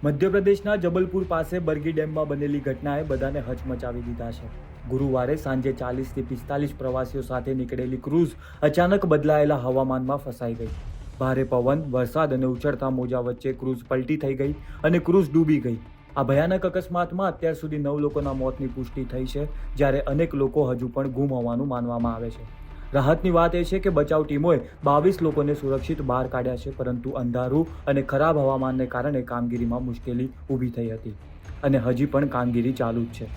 મધ્યપ્રદેશના જબલપુર પાસે બરગી ડેમમાં બનેલી ઘટનાએ બધાને હચમચાવી દીધા છે। ગુરુવારે સાંજે 40 થી 45 પ્રવાસીઓ સાથે નીકળેલી ક્રૂઝ અચાનક બદલાયેલા હવામાનમાં ફસાઈ ગઈ। ભારે પવન, વરસાદ અને ઉછળતા મોજા વચ્ચે ક્રૂઝ પલટી થઈ ગઈ અને ક્રૂઝ ડૂબી ગઈ। આ ભયાનક અકસ્માતમાં અત્યાર સુધી 9 લોકોના મોતની પુષ્ટિ થઈ છે, જ્યારે અનેક લોકો હજુ પણ ગુમ હોવાનું માનવામાં આવે છે। રાહતની વાત એ છે કે બચાવ ટીમોએ 22 લોકોને સુરક્ષિત બહાર કાઢ્યા છે, પરંતુ અંધારું અને ખરાબ હવામાનને કારણે કામગીરીમાં મુશ્કેલી ઊભી થઈ હતી અને હજી પણ કામગીરી ચાલુ જ છે।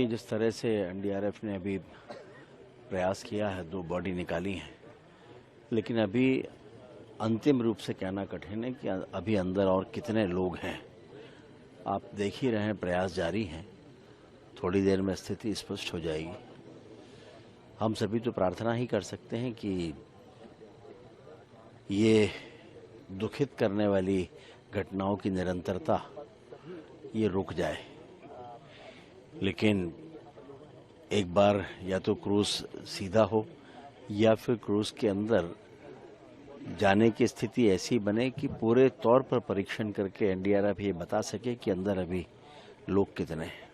जिस तरह से एनडीआरएफ ने अभी प्रयास किया है, 2 बॉडी निकाली हैं, लेकिन अभी अंतिम रूप से कहना कठिन है कि अभी अंदर और कितने लोग हैं। आप देख ही रहे हैं, प्रयास जारी हैं। थोड़ी देर में स्थिति स्पष्ट हो जाएगी। हम सभी तो प्रार्थना ही कर सकते हैं कि ये दुखित करने वाली घटनाओं की निरंतरता ये रुक जाए, लेकिन एक बार या तो क्रूज सीधा हो या फिर क्रूज के अंदर जाने की स्थिति ऐसी बने कि पूरे तौर पर परीक्षण करके एनडीआरएफ ये बता सके कि अंदर अभी लोग कितने हैं।